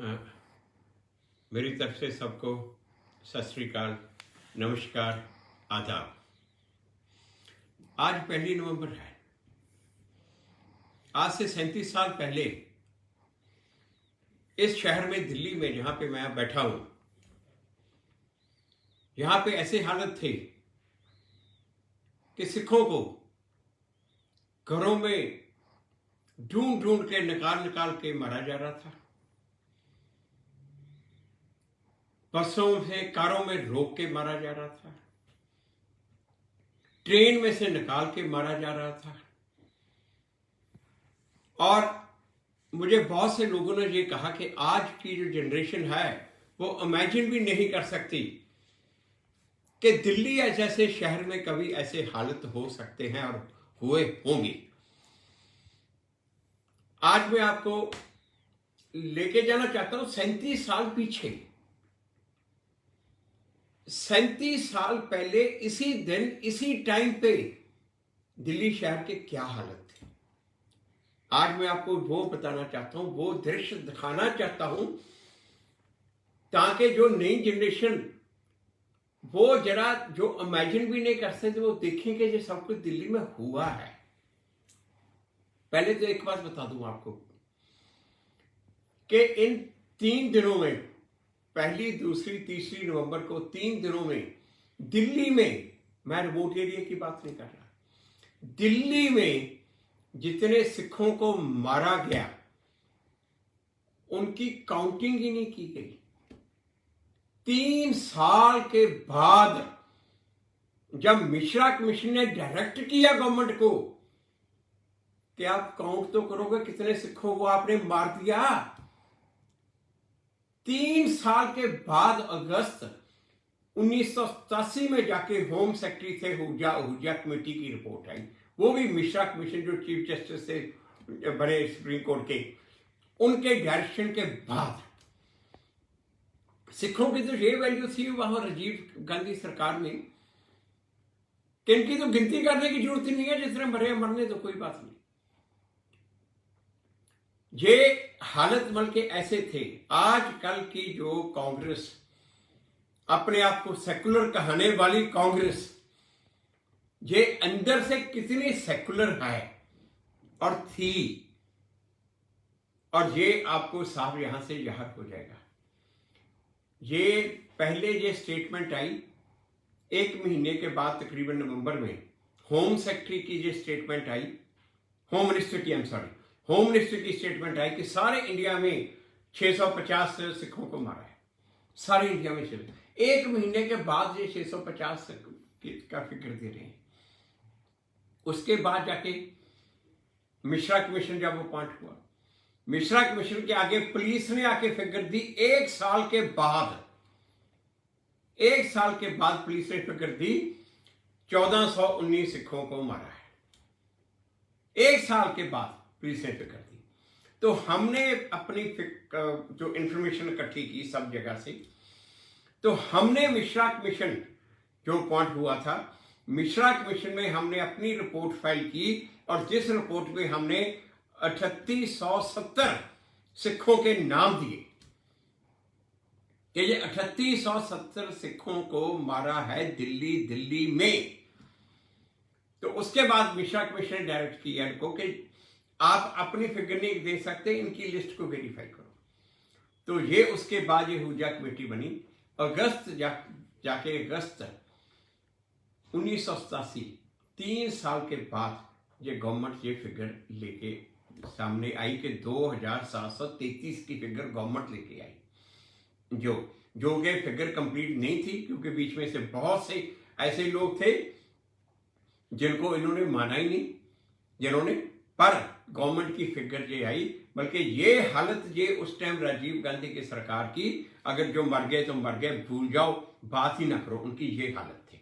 अ, मेरी तरफ से सबको सत श्री अकाल, नमस्कार, आदाब। आज 1 नवंबर है। आज से 37 साल पहले इस शहर में, दिल्ली में, जहां पे मैं बैठा हूं, यहां पे ऐसे हालत थे कि सिखों को घरों में ढूंढ ढूंढ के, निकाल निकाल के मारा जा रहा था। बसों से, कारों में रोक के मारा जा रहा था। ट्रेन में से निकाल के मारा जा रहा था। और मुझे बहुत से लोगों ने ये कहा कि आज की जो जनरेशन है वो इमेजिन भी नहीं कर सकती कि दिल्ली जैसे शहर में कभी ऐसे हालत हो सकते हैं और हुए होंगे। आज मैं आपको लेके जाना चाहता हूं 37 साल पीछे। 37 साल पहले इसी दिन, इसी टाइम पे दिल्ली शहर के क्या हालत थे। आज मैं आपको वो बताना चाहता हूं, वो दृश्य दिखाना चाहता हूं, ताकि जो नई जनरेशन वो जरा जो इमेजिन भी नहीं कर सकते, वो देखें कि ये सब कुछ दिल्ली में हुआ है। पहले तो एक बात बता दूं आपको कि इन 3 दिनों में, पहली, दूसरी, तीसरी नवंबर को 3 दिनों में दिल्ली में, मैं रिमोट एरिया की बात नहीं कर रहा, दिल्ली में जितने सिखों को मारा गया उनकी काउंटिंग ही नहीं की गई। 3 साल के बाद जब मिश्रा कमीशन ने डायरेक्ट किया गवर्नमेंट को कि आप काउंट तो करोगे कितने सिखों को आपने मार दिया, 3 साल के बाद अगस्त 1987 में जाके होम सेक्रेटरी थे आहूजा कमेटी की रिपोर्ट आई। वो भी मिश्रा कमीशन जो चीफ जस्टिस से बने सुप्रीम कोर्ट के, उनके डायरेक्शन के बाद सिखों की तो ये वैल्यू थी वहां राजीव गांधी सरकार में कि इनकी तो गिनती करने की जरूरत ही नहीं है, जितने मरे मरने तो कोई बात नहीं। ये हालत बल्कि ऐसे थे। आजकल की जो कांग्रेस, अपने आप को सेकुलर कहने वाली कांग्रेस, ये अंदर से कितनी सेकुलर है और थी, और ये आपको साफ यहां से जाहिर हो जाएगा। ये पहले ये स्टेटमेंट आई 1 महीने के बाद, तकरीबन नवंबर में होम सेक्रेटरी की ये स्टेटमेंट आई, होम मिनिस्टर की स्टेटमेंट आई कि सारे इंडिया में 650 सिखों को मारा है, सारे इंडिया में। 1 महीने के बाद ये 650 का फिक्र दे रहे हैं। उसके बाद जाके मिश्रा कमीशन जब वो अपॉइंट हुआ, मिश्रा कमीशन के आगे पुलिस ने आके फिगर दी। 1 साल के बाद पुलिस ने फिगर दी 1419 सिखों को मारा है। 1 साल के बाद पुलिस ने फिगर दी। तो हमने अपनी जो इंफॉर्मेशन इकट्ठी की सब जगह से, तो हमने मिश्रा कमीशन जो अपॉइंट हुआ था, मिश्रा कमीशन में हमने अपनी रिपोर्ट फाइल की, और जिस रिपोर्ट में हमने 3870 सिखों के नाम दिए कि ये 3870 सिखों को मारा है दिल्ली में। तो उसके बाद मिश्रा कमीशन ने डायरेक्ट किया इनको कि आप अपनी फिगर नहीं दे सकते, इनकी लिस्ट को वेरीफाई करो। तो ये उसके बाद ये आहूजा कमेटी बनी। अगस्त जाके अगस्त 1987, 3 साल के बाद ये गवर्नमेंट ये फिगर लेके सामने आई कि 2733 की फिगर गवर्नमेंट लेके आई, जो कि फिगर कंप्लीट नहीं थी, क्योंकि बीच में से बहुत से ऐसे लोग थे जिनको इन्होंने माना ही नहीं, जिन्होंने, पर गवर्नमेंट की फिगर ये आई। बल्कि ये हालत ये उस टाइम राजीव गांधी की सरकार की, अगर जो मर गए तो मर गए, भूल जाओ, बात ही ना करो, उनकी ये हालत थी।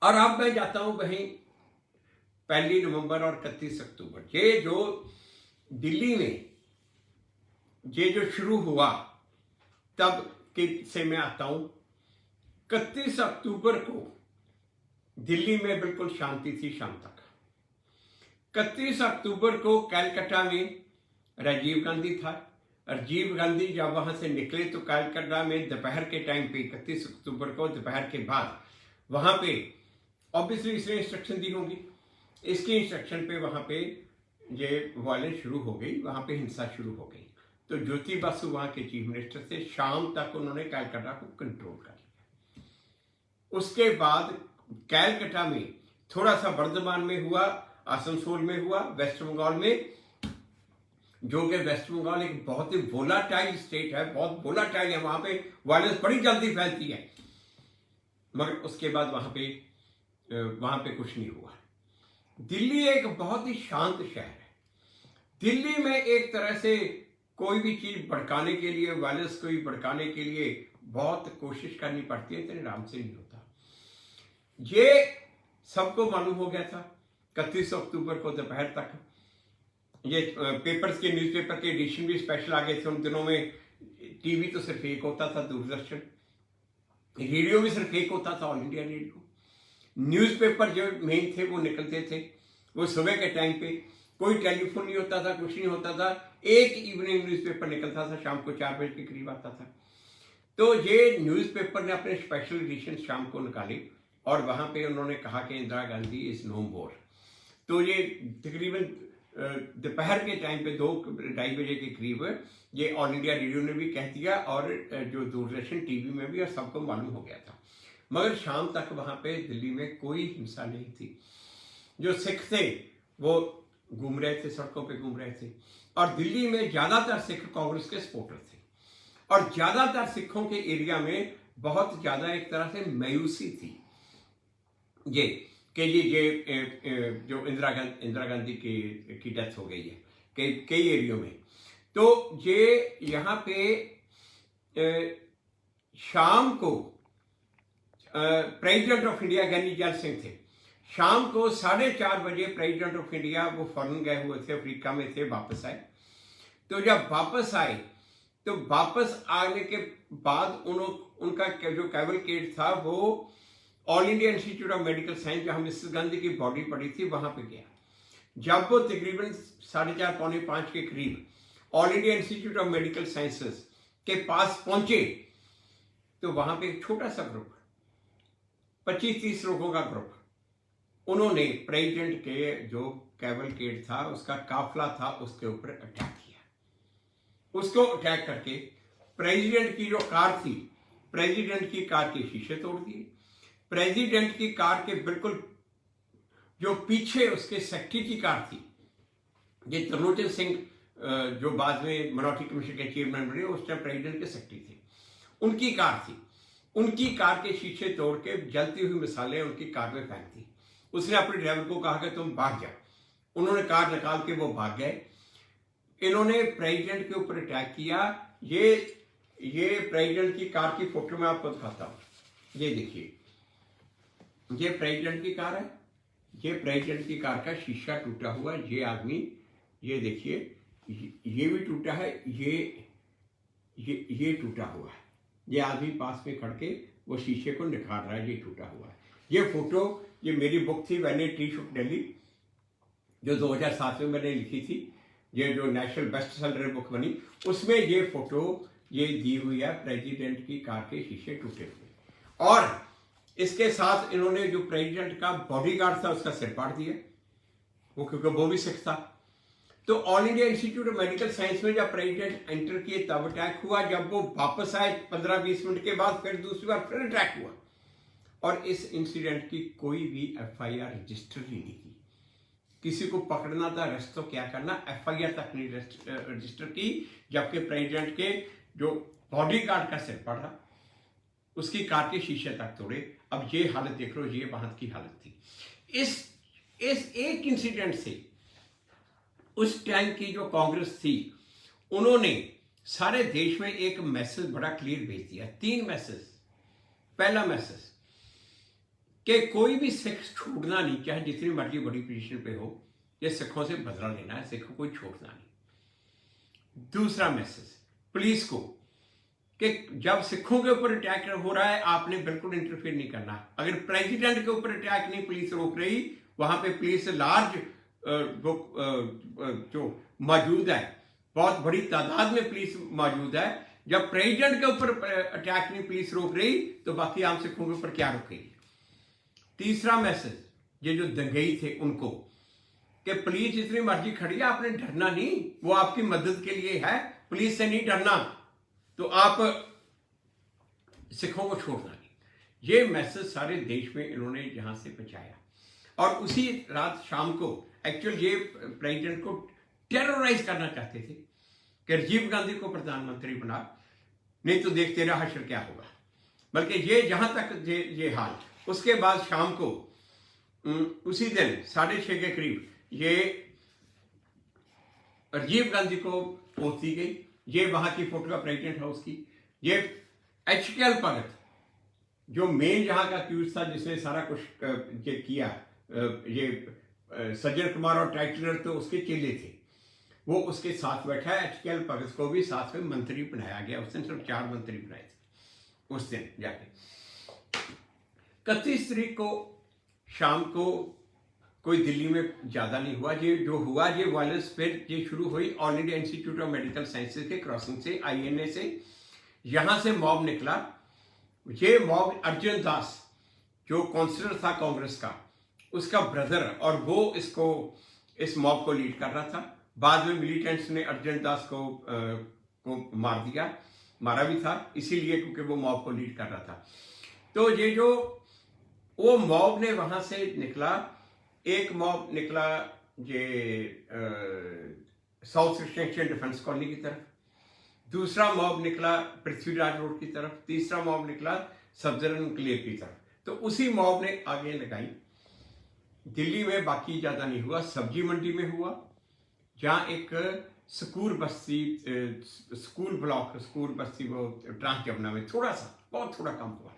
और अब मैं जाता हूं वहीं 1 नवंबर और 31 अक्टूबर, ये जो दिल्ली में ये जो शुरू हुआ, तब से मैं आता हूं। 31 अक्टूबर को दिल्ली में बिल्कुल शांति थी शाम तक। 31 अक्टूबर को कलकत्ता में राजीव गांधी था, राजीव गांधी जब वहां से निकले तो कलकत्ता में दोपहर के टाइम पे 31 अक्टूबर को दोपहर के बाद वहां पे ऑब्वियसली इसने इंस्ट्रक्शन दी होंगी। इसकी इंस्ट्रक्शन पे वहां पे ये वायलेंस शुरू हो गई, वहां पे हिंसा शुरू हो गई। तो ज्योति बासु वहां के चीफ मिनिस्टर थे, शाम तक उन्होंने कलकत्ता को कंट्रोल कर लिया। उसके बाद कलकत्ता में थोड़ा सा वर्धमान में हुआ, आसनसोल में हुआ, वेस्ट बंगाल में, जो कि वेस्ट बंगाल एक बहुत ही वोलाटाइल स्टेट है, बहुत वोलाटाइल है, वहां पे वायलेंस बड़ी जल्दी फैलती है। मगर उसके बाद वहां पे कुछ नहीं हुआ। दिल्ली एक बहुत ही शांत शहर है। दिल्ली में एक तरह से कोई भी चीज भड़काने के लिए, वायलेंस को भड़काने के लिए बहुत कोशिश करनी पड़ती है, इतने आराम से नहीं होता। ये सबको मालूम हो गया था 31 अक्टूबर को दोपहर तक। ये पेपर्स के, न्यूज़पेपर के एडिशन भी स्पेशल आ गए थे उन दिनों में। टीवी तो सिर्फ एक होता था, दूरदर्शन, रेडियो भी सिर्फ एक होता था, ऑल इंडिया रेडियो। न्यूज़पेपर जो मेन थे वो निकलते थे वो सुबह के टाइम पे, कोई टेलीफोन नहीं होता था, कुछ नहीं होता था। एक इवनिंग न्यूज़पेपर निकलता था, शाम को 4 बजे के करीब आता था। तो ये न्यूज़पेपर ने अपने स्पेशल एडिशन शाम को निकाले और वहां पे उन्होंने कहा कि इंदिरा गांधी इज नो मोर। तो ये तकरीबन दोपहर के टाइम पे 2-2:30 बजे के करीब ये ऑल इंडिया रेडियो ने भी कह दिया और जो दूरदर्शन टीवी में भी, और सबको मालूम हो गया था। मगर शाम तक वहां पे दिल्ली में कोई हिंसा नहीं थी। जो सिख थे वो घूम रहे थे, सड़कों पे घूम रहे थे, और दिल्ली में ज्यादातर सिख कांग्रेस के सपोर्टर थे, और ज्यादातर सिखों के एरिया में बहुत ज्यादा एक तरह से मायूसी थी ये कि ये जो इंदिरा गांधी की डेथ हो गई है कई एरियो में। तो ये यहाँ पे शाम को प्रेसिडेंट ऑफ इंडिया ज्ञानी जैल सिंह थे। शाम को 4:30 बजे प्रेसिडेंट ऑफ इंडिया, वो फॉरेन गए हुए थे, अफ्रीका में थे, वापस आए। तो जब वापस आए तो वापस आने के बाद उनका जो कैवलकेड था वो all India institute of medical science, जहां मिसेस गांधी की बॉडी पड़ी थी, वहां पे गया। जब वो तकरीबन 4:30-4:45 के करीब all India institute of medical sciences के पास पहुंचे तो वहां पे एक छोटा सा ग्रुप, 25-30 लोगों का ग्रुप, उन्होंने प्रेसिडेंट के जो कैवलकेड था, उसका काफिला था, उसके ऊपर अटैक किया। उसको अटैक करके प्रेसिडेंट की जो कार थी, प्रेसिडेंट की कार के शीशे तोड़ दिए। प्रेसिडेंट की कार के बिल्कुल जो पीछे उसके सेक्रेटरी की कार थी, ये त्रिलोचन सिंह जो बाद में मिनॉरिटी कमीशन के चेयरमैन बने, उस टाइम प्रेसिडेंट के सेक्रेटरी थे, उनकी कार थी। उनकी कार के शीशे तोड़ के जलती हुई मिसालें उनकी कार में फेंक दी। उसने अपने ड्राइवर को कहा कि तुम भाग जाओ। उन्होंने कार निकाल के वो भाग गए। इन्होंने प्रेसिडेंट के ऊपर अटैक किया। ये प्रेसिडेंट की कार की फोटो मैं आपको दिखाता हूं। ये देखिए, ये प्रेसिडेंट की कार है। ये प्रेसिडेंट की कार का शीशा टूटा हुआ। ये आदमी, ये देखिए, ये भी टूटा है, ये टूटा हुआ है। ये आदमी पास में खड़ के वो शीशे को निखार रहा है, ये टूटा हुआ है। ये फोटो, ये मेरी बुक थी व्हेन इट रीच्ड दिल्ली, जो 2007 में मैंने लिखी थी, ये जो नेशनल बेस्ट सेलर बुक बनी, उसमें ये फोटो ये दी हुई है, प्रेसिडेंट की कार के शीशे टूटे हुए। और इसके साथ इन्होंने जो प्रेसिडेंट का बॉडीगार्ड था उसका सिर फाड़ दिया, वो क्योंकि वो भी सिख था। तो all India institute of medical science में जब प्रेसिडेंट एंटर किए तब अटैक हुआ। जब वो वापस आए 15-20 मिनट के बाद फिर दूसरी बार फिर अटैक हुआ। और इस इंसिडेंट की कोई भी FIR रजिस्टर ही नहीं की। किसी को पकड़ना था, अरेस्ट तो क्या करना, FIR तक नहीं रजिस्टर की। जबकि प्रेसिडेंट के जो बॉडीगार्ड का सिर पड़ा, उसकी कार के शीशे तक तोड़े। अब ये हालत देख लो, ये वहां की हालत थी। इस एक इंसिडेंट से उस टाइम की जो कांग्रेस थी, उन्होंने सारे देश में एक मैसेज बड़ा क्लियर भेज दिया। 3 मैसेज। पहला मैसेज कि कोई भी सिख छोड़ना नहीं, चाहे जितनी मर्जी बड़ी पोजीशन पे हो, ये सिखों से बदला लेना है, सिखों को छोड़ना नहीं। दूसरा मैसेज पुलिस को कि जब सिखों के ऊपर अटैक हो रहा है, आपने बिल्कुल इंटरफेयर नहीं करना। अगर प्रेसिडेंट के ऊपर अटैक नहीं पुलिस रोक रही, वहां पे पुलिस लार्ज जो मौजूद है, बहुत बड़ी तादाद में पुलिस मौजूद है। जब प्रेसिडेंट के ऊपर अटैक नहीं पुलिस रोक रही तो बाकी आम सिखों के ऊपर क्या रोकेगी। तीसरा मैसेज, ये जो दंगई थे उनको, कि पुलिस जितनी मर्जी खड़ी है, आपने डरना नहीं, वो आपकी मदद के लिए है, पुलिस से नहीं डरना, तो आप सिखों को छोड़ना नहीं। ये मैसेज सारे देश में इन्होंने यहां से पहुंचाया। और उसी रात शाम को एक्चुअल ये प्रेसिडेंट को टेरराइज करना चाहते थे कि राजीव गांधी को प्रधानमंत्री बना, नहीं तो देखते रहा हशर क्या होगा। बल्कि ये जहां तक ये हाल, उसके बाद शाम को उसी दिन 6:30 के करीब ये राजीव गांधी को पोस्ट दी गई। ये वहां की फोटो प्रेसिडेंट हाउस की। ये HKL भगत जो मेन जहां का क्यूज था, जिसने सारा कुछ ये किया, ये सज्जन कुमार और टाइटलर तो उसके चेले थे, वो उसके साथ बैठा है। HKL भगत को भी साथ में मंत्री बनाया गया। उस दिन सिर्फ 4 मंत्री बनाए थे उस दिन जाके। 31 तारीख को शाम को कोई दिल्ली में ज्यादा नहीं हुआ। ये जो हुआ ये वायलेंस फिर ये शुरू हुई all India institute of medical sciences के क्रॉसिंग से, INA से। यहां से मॉब निकला। ये मॉब अर्जुन दास जो काउंसलर था कांग्रेस का, उसका ब्रदर, और वो इस मॉब को लीड कर रहा था। बाद में मिलिटेंट्स ने अर्जुन दास को मार दिया, मारा भी था इसीलिए क्योंकि वो मॉब को लीड कर रहा था। तो ये जो वो मॉब ने वहां से निकला, एक मॉब निकला ये साउथ एक्सटेंशन डिफेंस कॉलोनी की तरफ, दूसरा मॉब निकला पृथ्वीराज रोड की तरफ, तीसरा मॉब निकला सफदर एनक्लेव की तरफ। तो उसी मॉब ने आगे लगाई। दिल्ली में बाकी ज्यादा नहीं हुआ, सब्जी मंडी में हुआ, जहां एक स्कूल बस्ती वो ट्रांस जमुना में थोड़ा सा, बहुत थोड़ा कम हुआ।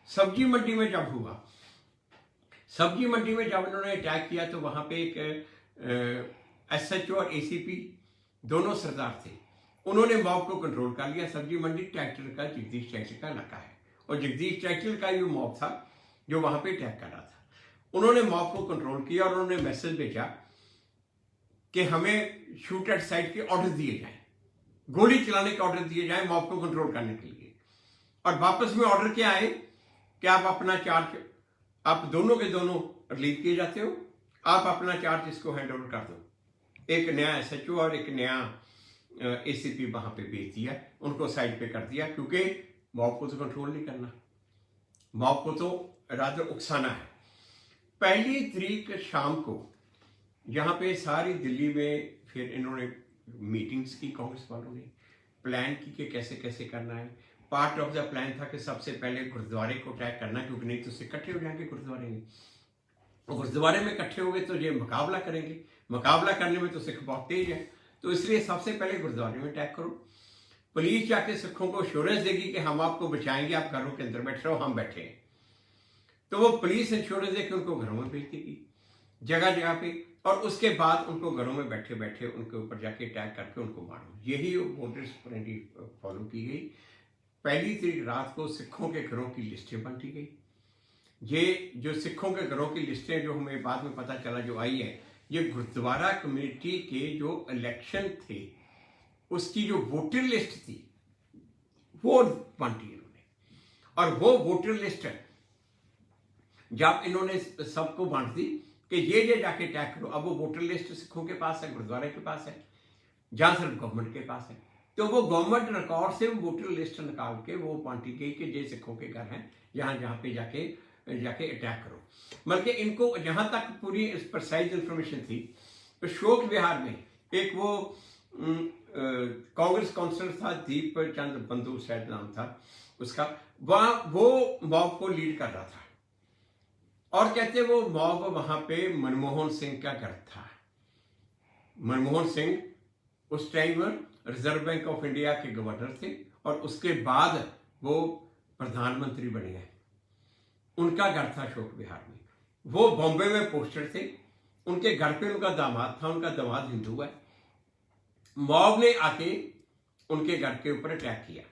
सब्जी मंडी में जब हुआ, सब्जी मंडी में जब उन्होंने अटैक किया तो वहां पे एक SHO और ACP दोनों सरदार थे। उन्होंने मॉब को कंट्रोल कर लिया। सब्जी मंडी ट्रैक्टर का, जगदीश ट्रैक्टर का इलाका है, और जगदीश ट्रैक्टर का ये मॉब था जो वहां पे अटैक कर रहा था। उन्होंने मॉब को कंट्रोल किया और उन्होंने मैसेज भेजा कि हमें शूट एट साइड के ऑर्डर दिए जाएं, गोली चलाने के ऑर्डर दिए जाएं मॉब को कंट्रोल करने के लिए। और वापस में ऑर्डर क्या आए कि आप अपना चार्ज, आप दोनों के दोनों रिलीव किए जाते हो, आप अपना चार्ज इसको हैंड ओवर कर दो। एक नया SHO और एक नया ACP वहां पे भेज दिया, उनको साइड पे कर दिया, क्योंकि मॉब को तो कंट्रोल नहीं करना, मॉब को तो रादर उकसाना है। 1 तारीख शाम को यहाँ पे सारी दिल्ली में फिर इन्होंने मीटिंग्स की, कांग्रेस वालों ने प्लान की कि कैसे कैसे करना है। पार्ट ऑफ द प्लान था कि सबसे पहले गुरुद्वारे को अटैक करना, क्योंकि नहीं तो इकट्ठे हो जाएंगे गुरुद्वारे में, और गुरुद्वारे में इकट्ठे हो गए तो ये मुकाबला करेंगे, मुकाबला करने में तो सिख बहुत तेज है, तो इसलिए सबसे पहले गुरुद्वारे में अटैक करो। पुलिस जाके सिखों को एश्योरेंस देगी कि हम आपको बचाएंगे, आप घरों के अंदर बैठ रहो, हम बैठे हैं। तो वो पुलिस एश्योरेंस देके उनको घरों में भेज देगी जगह जगह पे, और उसके बाद उनको घरों में बैठे बैठे उनके ऊपर जाके अटैक करके उनको मारो। यही मोडस ऑपरेंडी फॉलो की गई। 1 तारीख रात को सिखों के घरों की लिस्टें बांटी गई। ये जो सिखों के घरों की लिस्टें जो हमें बाद में पता चला जो आई है, ये गुरुद्वारा कमेटी के जो इलेक्शन थे उसकी जो वोटर लिस्ट थी वो बांटी इन्होंने। और वो वोटर लिस्ट जब इन्होंने सबको बांट दी कि ये जाके अटैक करो, अब वो वोटर लिस्ट सिखों के पास है, गुरुद्वारे के पास है, जहां सिर्फ गवर्नमेंट के पास है। तो वो गवर्नमेंट रिकॉर्ड से वो वोटर लिस्ट निकाल के वो बांटी गई कि ये सिखों के घर हैं, जहां जहां पे जाके अटैक करो। बल्कि इनको जहां तक पूरी प्रिसाइज इंफॉर्मेशन थी, तो शोक विहार में एक वो कांग्रेस काउंसिलर था, दीप चंद बंधु शायद नाम था उसका, वहां वो मॉब को लीड कर रहा था। और कहते वो मॉब वहां पे मनमोहन सिंह का घर था। मनमोहन सिंह उस time reserve bank of India के गवर्नर थे, और उसके बाद वो प्रधानमंत्री बने हैं। उनका घर था शोक विहार में। वो बॉम्बे में पोस्टर थे, उनके घर पे उनका दामाद था, उनका दामाद हिंदू है। मॉब ने आके उनके घर के ऊपर अटैक किया,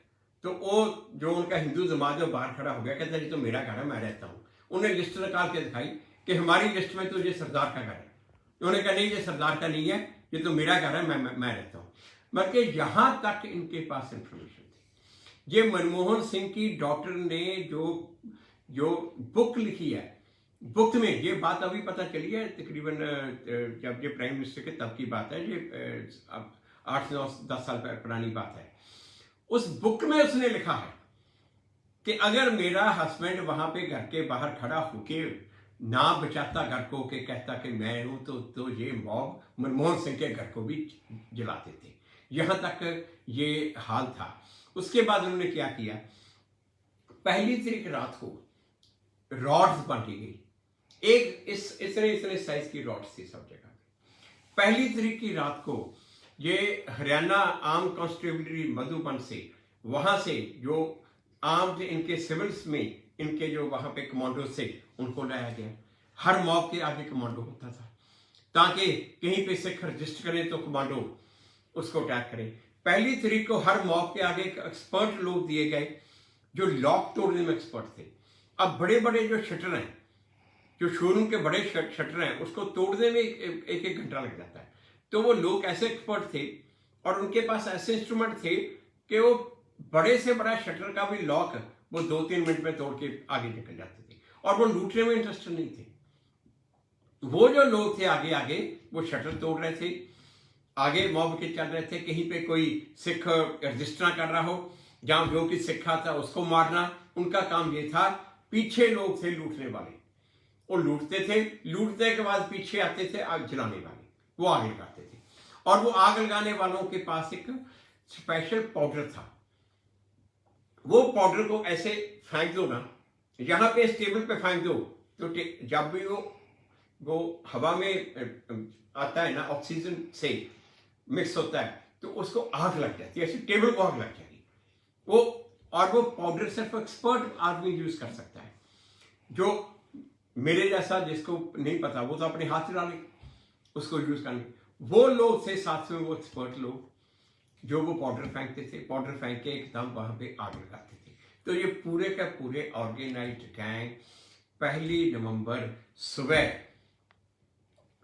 तो वो जो उनका हिंदू दामाद है बाहर खड़ा हो गया, कहता ये तो मेरा घर है, मैं रहता हूँ। उन्हें लिस्ट निकाल के दिखाई कि हमारी लिस्ट में तो ये सरदार का घर है। उन्होंने कहा नहीं, ये सरदार का नहीं है, ये तो मेरा घर है, मैं रहता हूँ। बल्कि यहाँ तक इनके पास इंफॉर्मेशन थी। ये मनमोहन सिंह की डॉक्टर ने जो बुक लिखी है, बुक में ये बात अभी पता चली है तकरीबन जब ये प्राइम मिनिस्टर के तब की बात है, ये 8-9-10 साल पुरानी बात है। उस बुक में उसने लिखा है कि अगर मेरा हस्बैंड वहां पे घर के बाहर खड़ा होके ना बचाता घर को, के कहता कि मैं हूं, तो ये मॉब मनमोहन सिंह के घर को भी जलाते थे। यहां तक ये हाल था। उसके बाद उन्होंने क्या किया, 1 तारीख रात को रॉड्स बांटी गई, एक इतने साइज की रॉड्स थी सब जगह। 1 तारीख की रात को ये हरियाणा आर्म कांस्टेबलरी मधुबन से, वहां से जो आर्म्ड इनके सिविल्स में इनके जो वहां पे कमांडो से, उनको लाया गया। हर मॉब के आगे कमांडो होता था ताकि कहीं पे सिख रजिस्ट करें तो कमांडो उसको अटैक करें। 1 तारीख को हर मॉब के आगे एक्सपर्ट लोग दिए गए जो लॉक तोड़ने में एक्सपर्ट थे। अब बड़े बड़े जो शटर हैं, जो शोरूम के बड़े शटर हैं, उसको तोड़ने में एक घंटा लग जाता है। तो वो लोग ऐसे एक्सपर्ट थे और उनके पास ऐसे इंस्ट्रूमेंट थे कि वो बड़े से बड़ा शटर का भी लॉक वो 2-3 मिनट में तोड़ के आगे निकल जाते थे, और वो लूटने में इंटरेस्टेड नहीं थे। वो जो लोग थे आगे आगे वो शटर तोड़ रहे थे, आगे मॉब के चल रहे थे। कहीं पे कोई सिख रजिस्टर कर रहा हो, जहां जो कि सिखा था उसको मारना, उनका काम ये था। पीछे लोग थे लूटने वाले, वो लूटते थे, लूटने के बाद पीछे आते थे आग जलाने वाले, वो आग लगाते थे। और वो आग लगाने वालों के पास एक स्पेशल पाउडर था। वो पाउडर को ऐसे फेंक दो ना, यहां पे इस टेबल पे फेंक दो, तो जब भी वो हवा में आता है ना, ऑक्सीजन से मिक्स होता है, तो उसको आग लग जाती है, ऐसे टेबल को आग लग जाएगी वो। और वो पाउडर सिर्फ एक्सपर्ट आदमी यूज कर सकता है। जो मेरे जैसा जिसको नहीं पता, वो तो अपने हाथ चला ले उसको यूज करने। वो लोग थे साथ में, वो एक्सपर्ट लोग जो वो पाउडर फेंकते थे, पाउडर फेंक के एकदम वहां पे आग लगाते थे। तो ये पूरे का पूरे ऑर्गेनाइज्ड गैंग 1 नवंबर सुबह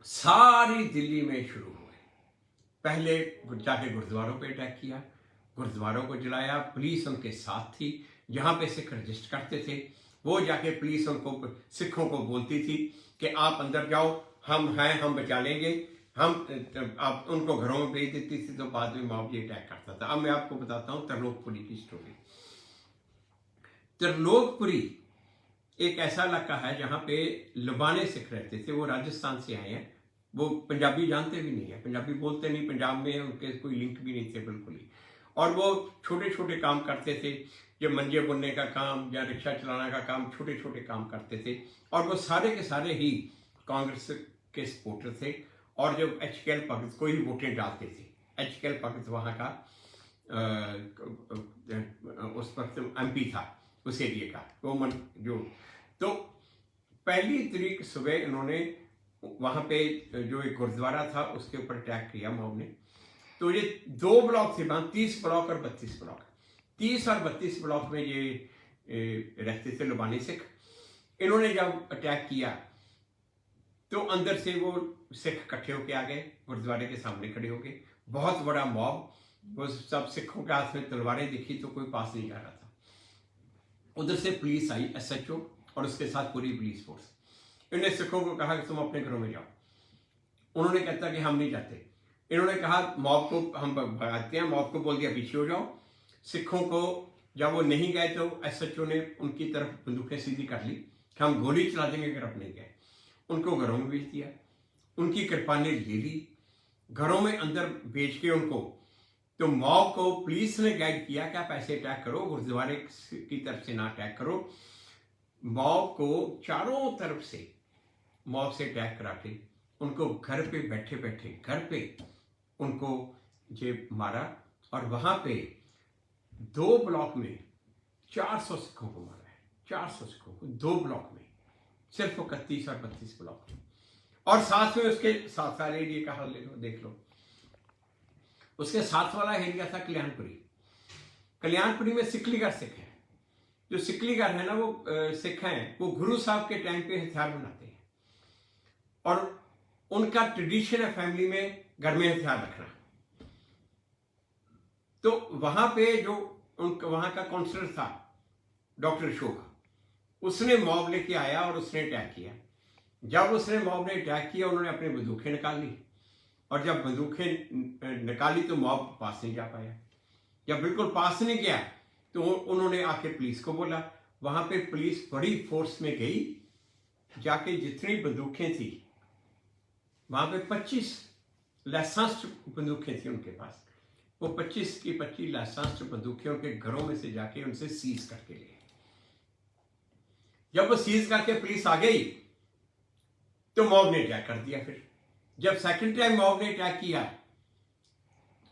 सारी दिल्ली में शुरू हुए। पहले जाके गुरुद्वारों पे अटैक किया, गुरुद्वारों को जलाया, पुलिस उनके साथ थी। जहां पे सिख रजिस्ट करते थे वो जाके पुलिस उनको, सिखों को बोलती थी कि आप अंदर जाओ, हम हैं, हम बचा लेंगे, हम आप उनको घरों में भेज देती थी। तो बाद में मॉब ये अटैक करता था। अब मैं आपको बताता हूं त्रिलोकपुरी की स्टोरी। त्रिलोकपुरी एक ऐसा इलाका है जहां पे लुबाने सिख रहते थे। वो राजस्थान से आए हैं, वो पंजाबी जानते भी नहीं है, पंजाबी बोलते नहीं, पंजाब में उनके कोई लिंक भी नहीं थे बिल्कुल ही। और वो छोटे छोटे काम करते थे, जो मंजे बुनने का काम या रिक्शा चलाने का काम, छोटे छोटे काम करते थे। और वो सारे के सारे ही कांग्रेस के सपोर्टर थे। और जब HKL भगत को ही वोटें डालते थे, HKL भगत वहाँ का उस वक्त MP था उस एरिए का, वो जो। तो 1 तारीख सुबह इन्होंने वहाँ पे जो एक गुरुद्वारा था उसके ऊपर अटैक किया मॉब ने। तो ये 2 ब्लॉक थे, 30 ब्लॉक और 32 ब्लॉक। 30 और 32 ब्लॉक में ये रहते थे लुबानी सिख। इन्होंने जब अटैक किया तो अंदर से वो सिख इकट्ठे होके आ गए, गुरुद्वारे के सामने खड़े हो गए, बहुत बड़ा मॉब। वो सब सिखों के हाथ में तलवारें दिखी तो कोई पास नहीं जा रहा था। उधर से पुलिस आई, SHO और उसके साथ पूरी पुलिस फोर्स। इन्होंने सिखों को कहा कि तुम अपने घरों में जाओ। उन्होंने कहता कि हम नहीं जाते। इन्होंने कहा मॉब को हम भगाते हैं, मॉब को बोल दिया पीछे हो जाओ। सिखों को जब वो नहीं गए तो SHO ने उनकी तरफ बंदूकें सीधी कर ली कि हम गोली चला देंगे अगर आप नहीं गए। उनको घरों में भेज दिया, उनकी कृपानें ले ली, घरों में अंदर भेज के उनको। तो मॉब को पुलिस ने गाइड किया कि आप ऐसे अटैक करो, गुरुद्वारे की तरफ से ना अटैक करो। मॉब को चारों तरफ से मॉब से अटैक करा के उनको घर पे बैठे बैठे घर पे उनको ये मारा। और वहां पे 2 ब्लॉक में 400 सिखों को मारा है, 400 सिखों को 2 ब्लॉक में, सिर्फ 31 और 32 ब्लॉक में। और साथ में उसके साथ वाले एरिया का हाल देख लो। उसके साथ वाला एरिया था कल्याणपुरी। कल्याणपुरी में सिकलीगढ़ सिख है। जो सिकलीगढ़ है ना, वो सिख हैं, वो गुरु साहब के टाइम पे हथियार बनाते हैं और उनका ट्रेडिशन है फैमिली में घर में हथियार रखना। तो वहां पे जो उनका वहां का काउंसलर था डॉक्टर अशोक, उसने मॉब लेके आया और उसने अटैक किया। जब उसने मॉब ने अटैक किया, उन्होंने अपनी बंदूकें निकाली, और जब बंदूकें निकाली तो मॉब पास नहीं जा पाया। जब बिल्कुल पास नहीं गया तो उन्होंने आके पुलिस को बोला। वहां पे पुलिस बड़ी फोर्स में गई, जाके जितनी बंदूकें थी वहां पे 25 लाइसेंस्ड बंदूकें थी उनके पास, वो 25 की 25 लाइसेंस्ड बंदूकें उनके घरों में से जाके उनसे सीज करके ले। जब वो सीज करके पुलिस आ गई तो मॉब ने अटैक कर दिया। फिर जब सेकंड टाइम मॉब ने अटैक किया,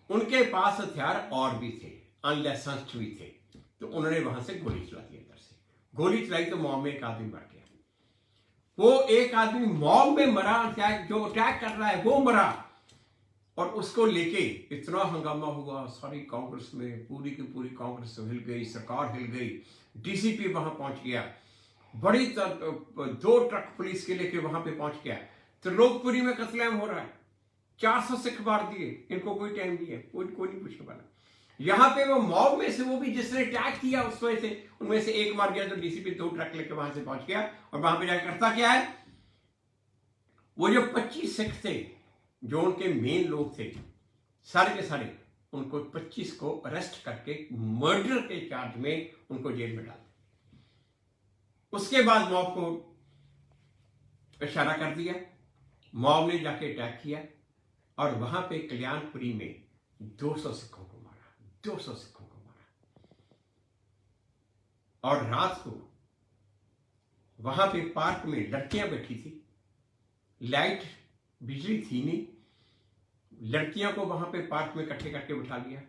उनके पास हथियार और भी थे, अनलाइसेंस्ड भी थे, तो उन्होंने वहां से गोली चला दी। अंदर से गोली चलाई तो मॉब में एक आदमी मर गया। वो एक आदमी मॉब में मरा, जो अटैक कर रहा है वो मरा, और उसको लेके इतना हंगामा हुआ सारी कांग्रेस में, पूरी की पूरी कांग्रेस हिल गई, सरकार हिल गई, डीसीपी वहां पहुंच गया, बड़ी 2 ट्रक पुलिस के लेके वहां पे पहुंच गया। त्रिलोकपुरी में कत्लेआम हो रहा है, 400 सिख मार दिए, इनको कोई टाइम नहीं है, कोई नहीं पूछने वाला। यहां पे वो मॉब में से वो भी जिसने अटैक किया उस वजह से उनमें से एक मार गया, तो डीसीपी 2 ट्रक लेके वहां से पहुंच गया, और वहां पे जाकर करता क्या है, वो जो 25 सिख थे जो उनके मेन लोग थे, सारे के सारे उनको 25 को अरेस्ट करके मर्डर के चार्ज में उनको जेल में डाल दिया। उसके बाद मॉब को इशारा कर दिया, मॉब ने जाके अटैक किया, और वहां पे कल्याणपुरी में 200 सिखों को मारा, 200 सिखों को मारा। और रात को वहां पे पार्क में लड़कियां बैठी थी, लाइट बिजली थी नहीं, लड़कियों को वहां पे पार्क में इकट्ठे करके बिठा लिया।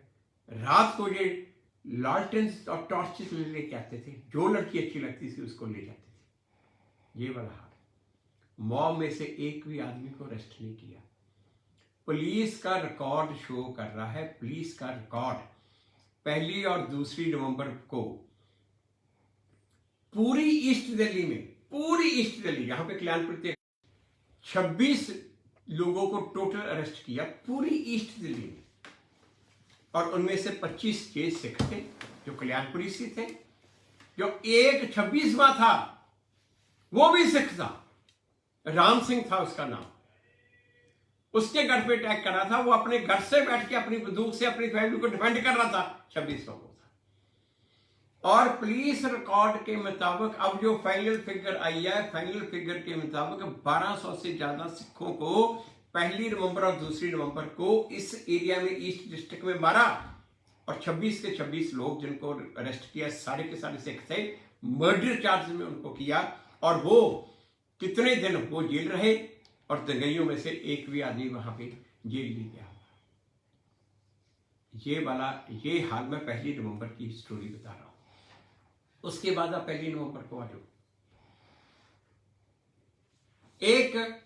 रात को ये लालटेन और टॉर्चेस लेके आते थे, जो लड़की अच्छी लगती थी उसको ले जाते थे। ये वाला हाल। मॉब में से एक भी आदमी को अरेस्ट नहीं किया। पुलिस का रिकॉर्ड शो कर रहा है, पुलिस का रिकॉर्ड 1 और 2 नवंबर को पूरी ईस्ट दिल्ली में, पूरी ईस्ट दिल्ली, यहां पे कल्याणपुर 26 लोगों को टोटल अरेस्ट किया पूरी ईस्ट दिल्ली में, और उनमें से 25 के सिख थे जो कल्याणपुरी से थे। जो एक 26वां था वो भी सिख था, राम सिंह था उसका नाम। उसके घर पे अटैक कर रहा था, वो अपने घर से बैठ के अपनी बंदूक से अपनी फैमिली को डिफेंड कर रहा था, 26 लोगों था। और पुलिस रिकॉर्ड के मुताबिक अब जो फाइनल फिगर आई है, फाइनल फिगर के मुताबिक 1200 से ज्यादा सिखों को 1 नवंबर और 2 नवंबर को इस एरिया में, ईस्ट डिस्ट्रिक्ट में मारा, और 26 के 26 लोग जिनको अरेस्ट किया सारे के सारे सिख थे, मर्डर चार्ज में उनको किया। और वो कितने दिन वो जेल रहे, और दंगइयों में से एक भी आदमी वहां पे जेल नहीं गया। ये हाल मैं 1 नवंबर की स्टोरी बता रहा हूं। उसके बाद आप 1 नवंबर को आ जाओ। एक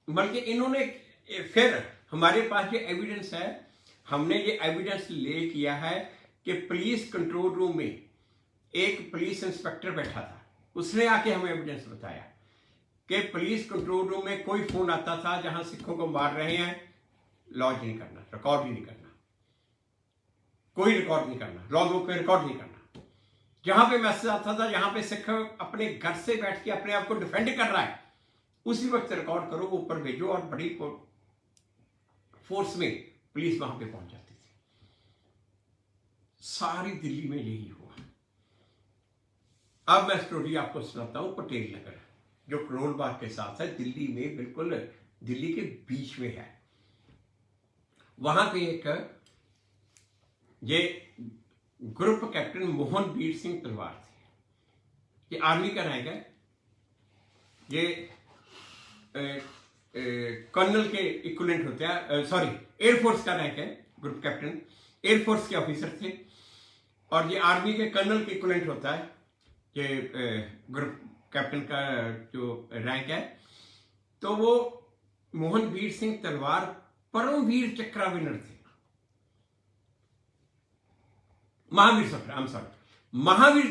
बल्कि इन्होंने फिर, हमारे पास ये एविडेंस है, हमने ये एविडेंस ले किया है कि पुलिस कंट्रोल रूम में एक पुलिस इंस्पेक्टर बैठा था, उसने आके हमें एविडेंस बताया कि पुलिस कंट्रोल रूम में कोई फोन आता था जहां सिखों को मार रहे हैं, लॉन्च नहीं करना, रिकॉर्ड ही नहीं करना, कोई रिकॉर्ड नहीं करना, लॉग बुक में रिकॉर्ड नहीं करना। जहां पे मैसेज आता था जहां पे सिख अपने घर से बैठ के अपने आप को डिफेंड कर रहा है, उसी वक्त रिकॉर्ड करो, ऊपर भेजो, और बड़ी फोर्स में पुलिस वहां पे पहुंच जाती थी। सारी दिल्ली में यही हुआ। अब मैं स्टोरी आपको सुनाता हूं पटेल नगर, जो करोल बाग के साथ है, दिल्ली में, बिल्कुल दिल्ली के बीच में है। वहां पे एक ये ग्रुप कैप्टन मोहनवीर सिंह तलवार थे। ये आर्मी का रैंक है, ये कर्नल के इक्विवेलेंट होता है, सॉरी एयरफोर्स का रैंक है। ग्रुप कैप्टन एयरफोर्स के ऑफिसर थे, और ये आर्मी के कर्नल के इक्विवेलेंट होता है ये ग्रुप कैप्टन का जो रैंक है। तो वो मोहनवीर सिंह तलवार परमवीर चक्र विनर थे, महावीर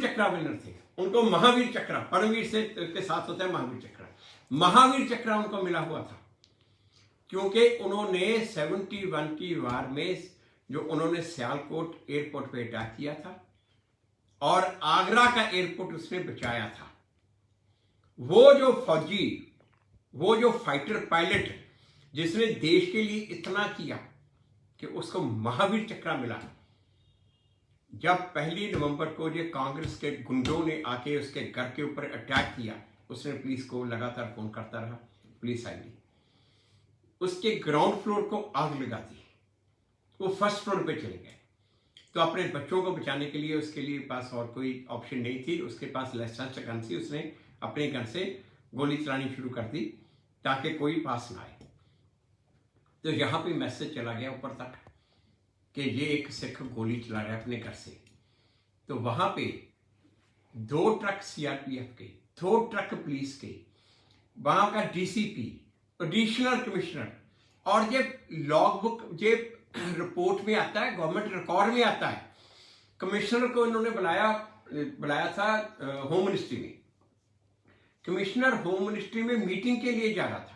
चक्र विनर थे। उनको महावीर चक्र, परमवीर से के साथ होता है महावीर चक्र, महावीर चक्र उनको मिला हुआ था, क्योंकि उन्होंने 71 की वार में जो उन्होंने सियालकोट एयरपोर्ट पे अटैक किया था और आगरा का एयरपोर्ट उसने बचाया था। वो जो फौजी, वो जो फाइटर पायलट जिसने देश के लिए इतना किया कि उसको महावीर चक्र मिला, जब 1 नवंबर को ये कांग्रेस के गुंडों ने आके उसके घर के ऊपर अटैक किया, उसने पुलिस को लगातार फोन करता रहा, पुलिस आई नहीं, उसके ग्राउंड फ्लोर को आग लगा दी, वो फर्स्ट फ्लोर पे चले गए। तो अपने बच्चों को बचाने के लिए उसके लिए पास और कोई ऑप्शन नहीं थी, उसके पास लाइसेंस गन थी, उसने अपने गन से गोली चलानी शुरू कर दी ताकि कोई पास ना आए। तो यहाँ पे मैसेज चला गया ऊपर तक कि ये एक सिख गोली चला रहा है अपने घर से। तो वहां पे 2 ट्रक सीआरपीएफ के, 2 ट्रक पुलिस के, वहां का डीसीपी, एडिशनल कमिश्नर, और ये लॉग बुक, ये रिपोर्ट में आता है, गवर्नमेंट रिकॉर्ड में आता है, कमिश्नर को इन्होंने बुलाया था होम मिनिस्ट्री में। कमिश्नर होम मिनिस्ट्री में मीटिंग के लिए जा रहा था,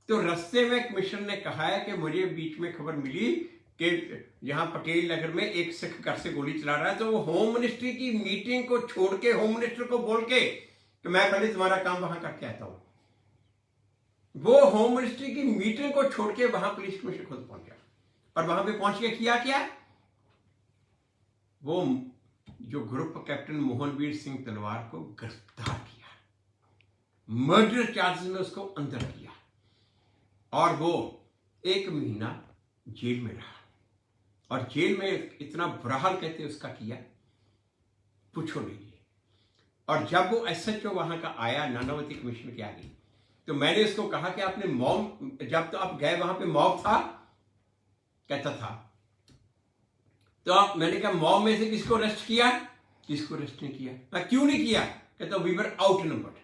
तो रास्ते में कमिश्नर ने कहा है कि मुझे बीच में खबर मिली कि यहाँ पटेल नगर में एक सिख घर से गोली चला रहा है। तो वो होम मिनिस्ट्री की मीटिंग को छोड़ के होम मिनिस्टर को बोल के कि मैं पहले तुम्हारा काम वहां करके आता हूं, वो होम मिनिस्ट्री की मीटिंग को छोड़ के वहां पुलिस कमिश्नर खुद पहुंच गया। और वहां पे पहुंच के किया क्या, वो जो ग्रुप कैप्टन मोहनवीर सिंह तलवार को गिरफ्तार किया, मर्डर चार्जेस में उसको अंदर किया, और वो 1 महीना जेल में रहा। और जेल में इतना बुरा हाल कहते उसका किया, पूछो नहीं। और जब वो एसएचओ वहां का आया नानावती कमिश्नर के आगे, तो मैंने उसको कहा कि आपने मॉब, जब तो आप गए वहां पे मॉब था, कहता था। तो मैंने कहा मॉब में से किसको अरेस्ट किया, किसको अरेस्ट नहीं किया, मैं क्यों नहीं किया, कहता वी वर आउट नंबर्ड।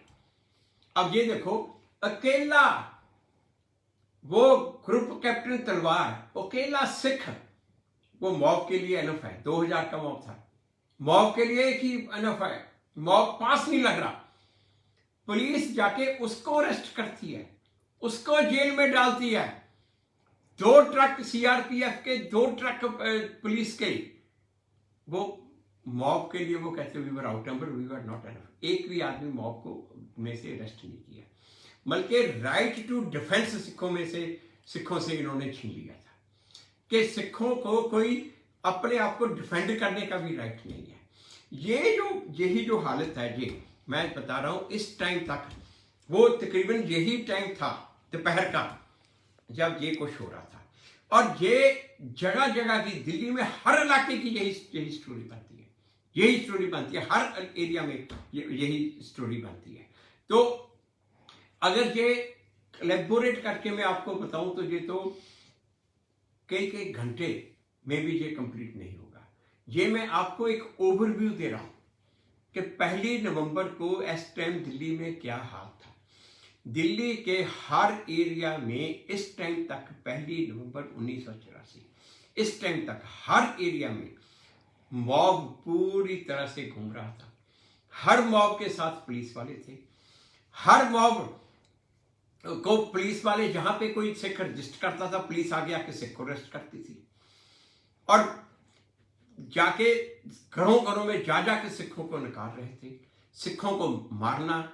अब ये देखो, अकेला वो ग्रुप कैप्टन तलवार, अकेला सिख, वो मॉब के लिए एनफ है। 2000 का मॉब था, मॉब के लिए एक ही एनफ है, मॉब पास नहीं लग रहा। पुलिस जाके उसको अरेस्ट करती है, उसको जेल में डालती है। 2 ट्रक सीआरपीएफ के, 2 ट्रक पुलिस के, वो मॉब के लिए वो कहते we were out number, we were not enough. एक भी आदमी मॉब को में से अरेस्ट नहीं किया, बल्कि राइट टू डिफेंस सिखों से इन्होंने छीन लिया था कि सिखों को कोई अपने आप को डिफेंड करने का भी राइट नहीं है। यही जो हालत है, ये मैं बता रहा हूं, इस टाइम तक वो तकरीबन यही टाइम था दोपहर का जब ये कुछ हो रहा था। और ये जगह जगह की, दिल्ली में हर इलाके की यही स्टोरी बनती है, यही स्टोरी बनती है, हर एरिया में यही स्टोरी बनती है। तो अगर ये एलेबोरेट करके मैं आपको बताऊं तो ये तो कई घंटे में भी ये कंप्लीट नहीं होगा। ये मैं आपको एक ओवरव्यू दे रहा हूं कि 1 नवंबर को इस टाइम दिल्ली में क्या हाल था। दिल्ली के हर एरिया में इस टाइम तक 1 नवंबर 1984 इस टाइम तक हर एरिया में मॉब पूरी तरह से घूम रहा था। हर मॉब के साथ पुलिस वाले थे, हर मॉब को पुलिस वाले, जहां पे कोई सिख रजिस्टर करता था, पुलिस आगे आके सिख को अरेस्ट करती थी, और जाके घरों में जाके सिखों को नकार रहे थे, सिखों को मारना।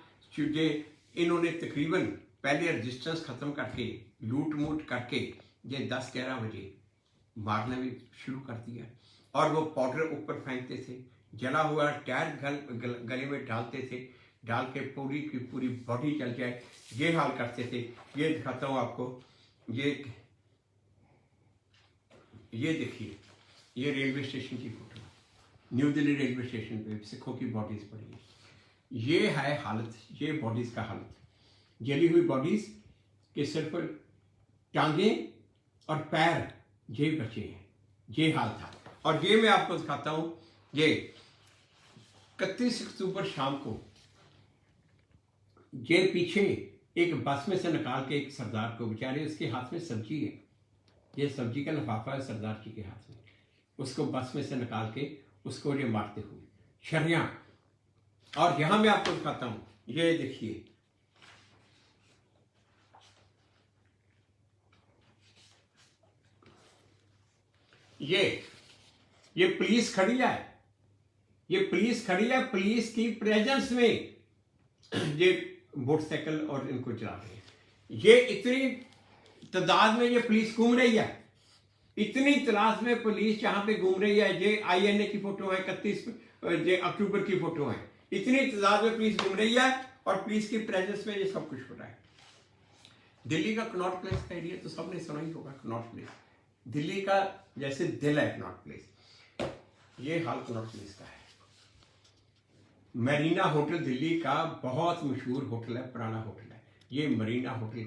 इन्होंने तकरीबन पहले रजिस्टेंस खत्म करके, लूट मूट करके, ये 10-11 बजे मारना भी शुरू कर दिया। और वो पाउडर ऊपर फेंकते थे, जला हुआ टायर गले में डालते थे, डाल के पूरी की पूरी बॉडी जल जाए, ये हाल करते थे। ये दिखाता हूं आपको, ये देखिए, ये रेलवे स्टेशन की photo, new Delhi railway station पे सिखों की बॉडीज पड़ी है। ये है हालत, ये बॉडीज का हालत, जली हुई बॉडीज के सिर्फ टांगे और पैर ये बचे हैं, ये हाल था। और ये मैं आपको दिखाता हूं, ये 31 अक्टूबर शाम को ये पीछे एक बस में से निकाल के एक सरदार को, बेचारे उसके हाथ में सब्जी है, ये सब्जी का लिफाफा है सरदार जी के हाथ में, उसको बस में से निकाल के उसको ये मारते हुए शरिया। और यहां मैं आपको दिखाता हूं, ये देखिए, ये पुलिस खड़ी है, ये पुलिस खड़ी है, पुलिस की प्रेजेंस में ये मोटरसाइकिल और इनको चला रहे हैं। ये इतनी तादाद में ये पुलिस घूम रही है, इतनी तलाश में पुलिस जहां पे घूम रही है। ये INA की फोटो है, 31 अक्टूबर की फोटो है। इतनी तादाद में पुलिस घूम रही है और पुलिस की प्रेजेंस में ये सब कुछ हो रहा है। दिल्ली का कनॉट प्लेस का एरिया तो सबने सुना ही होगा। कनॉट प्लेस दिल्ली का जैसे दिल है कनॉट प्लेस, ये हाल कनॉट प्लेस का है। मरीना होटल दिल्ली का बहुत मशहूर होटल है, पुराना होटल है। ये मरीना होटल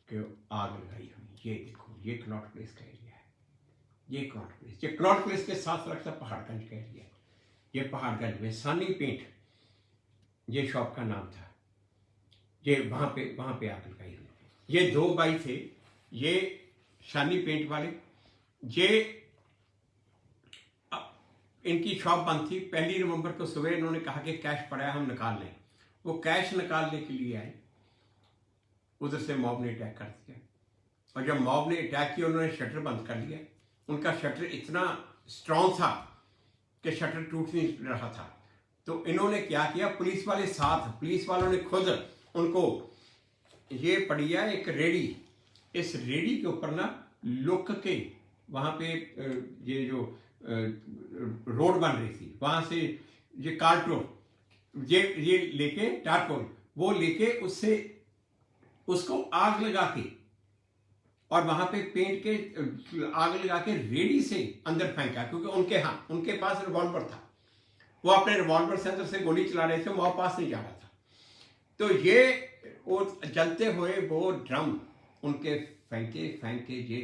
के आग लगाई हुई, ये देखो, ये कनॉट प्लेस का एरिया है। ये कनॉट प्लेस के साथ लगता पहाड़गंज का एरिया है। ये पहाड़गंज में सानी पेंट ये शॉप का नाम था। ये वहां पे आग लगाई हुई। ये 2 भाई थे, ये शानी पेंट वाले। ये इनकी शॉप बंद थी। 1 नवंबर को सुबह इन्होंने कहा कि कैश पड़ा है, हम निकाल लें। वो कैश निकालने के लिए आए, उधर से मॉब ने अटैक कर दिया। और जब मॉब ने अटैक किया, उन्होंने शटर बंद कर लिया। उनका शटर इतना स्ट्रांग था कि शटर टूट नहीं रहा था। तो इन्होंने क्या किया, पुलिस वाले साथ, पुलिस वालों ने खुद उनको, ये पड़ी है एक रेडी, इस रेडी के ऊपर ना लुक के वहां पे ये जो रोड बन रही थी, वहां से ये कार्टरोड ये लेके टारकोल वो लेके उससे उसको आग लगा के और वहां पे पेंट के आग लगा के रेडी से अंदर फेंका, क्योंकि उनके पास रिवॉल्वर था। वो अपने रिवॉल्वर से अंदर से गोली चला रहे थे, वहां पास नहीं जा रहा था। तो ये वो जलते हुए वो ड्रम उनके फेंके ये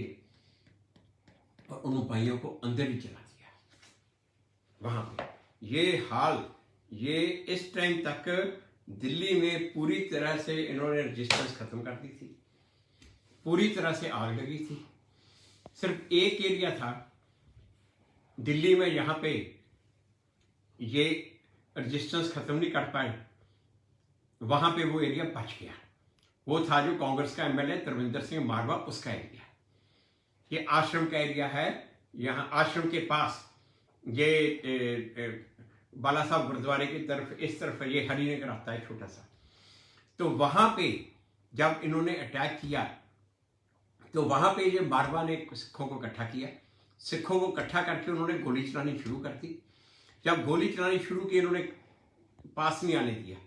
और उन भाइयों को अंदर ही चला दिया वहां पे। ये हाल, ये इस टाइम तक दिल्ली में पूरी तरह से इन्होंने रजिस्टर्स खत्म कर दी थी, पूरी तरह से आग लगी थी। सिर्फ एक एरिया था दिल्ली में, यहां पे ये रजिस्टर्स खत्म नहीं कर पाए, वहां पे वो एरिया बच गया। वो था जो कांग्रेस का MLA तरविंदर सिंह मारवा, उसका एरिया। ये आश्रम का एरिया है। यहाँ आश्रम के पास ये बाला साहब गुरुद्वारे की तरफ, इस तरफ ये हरिनगर आता है छोटा सा। तो वहां पे जब इन्होंने अटैक किया तो वहां पे ये मारवा ने सिखों को इकट्ठा किया। सिखों को इकट्ठा करके उन्होंने गोली चलानी शुरू कर दी। जब गोली चलानी शुरू की, इन्होंने पास नहीं आने दिया।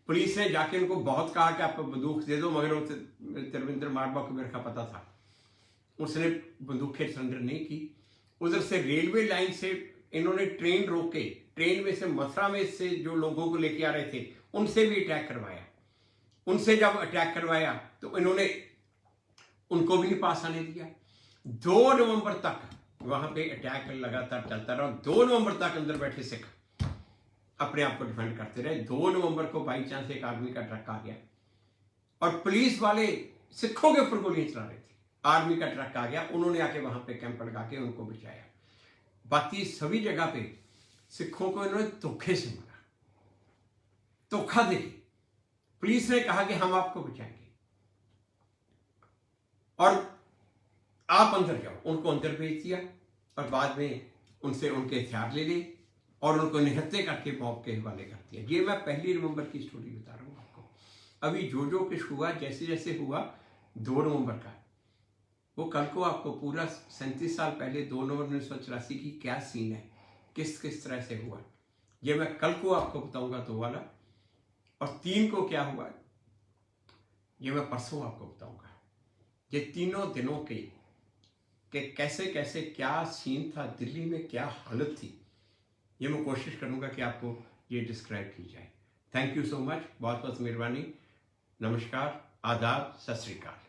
पुलिस ने जाके उनको बहुत कहा कि आप बंदूक दे दो, मगर तरविंदर मारवा को मेरे का पता था, उसने बंदूकें सरेंडर नहीं की। उधर से रेलवे लाइन से इन्होंने ट्रेन रोक के, ट्रेन में से मथुरा में से जो लोगों को लेके आ रहे थे उनसे भी अटैक करवाया। उनसे जब अटैक करवाया तो इन्होंने उनको भी नहीं पास आने दिया। 2 नवंबर तक वहां पे अटैक लगातार चलता रहा। 2 नवंबर तक अंदर बैठे सिख अपने आप को डिफेंड करते रहे। 2 नवंबर को बाई चांस एक आर्मी का ट्रक आ गया और पुलिस वाले सिखों के ऊपर गोलियां चला रहे थे। आर्मी का ट्रक आ गया, उन्होंने आके वहां पे कैंप लगा के उनको बचाया। बाकी सभी जगह पे सिखों को इन्होंने धोखे से मारा, धोखा दे। पुलिस ने कहा कि हम आपको बचाएंगे और आप अंदर जाओ, उनको अंदर भेज दिया और बाद में उनसे उनके हथियार ले लिए और उनको निहत्ते करके मौत के हवाले कर दिया। ये मैं 1 नवंबर की स्टोरी बता रहा हूं आपको। अभी जो कुछ हुआ, जैसे जैसे हुआ 2 नवंबर का, वो कल को आपको पूरा 37 साल पहले 2 नवंबर 1984 की क्या सीन है, किस तरह से हुआ, ये मैं कल को आपको बताऊंगा 2 वाला। और 3 को क्या हुआ ये मैं परसों आपको बताऊंगा। ये तीनों दिनों के कि कैसे कैसे क्या सीन था दिल्ली में, क्या हालत थी, ये मैं कोशिश करूंगा कि आपको ये डिस्क्राइब की जाए। थैंक यू सो मच, बहुत बहुत मेहरबानी। नमस्कार, आदाब, सत श्री अकाल।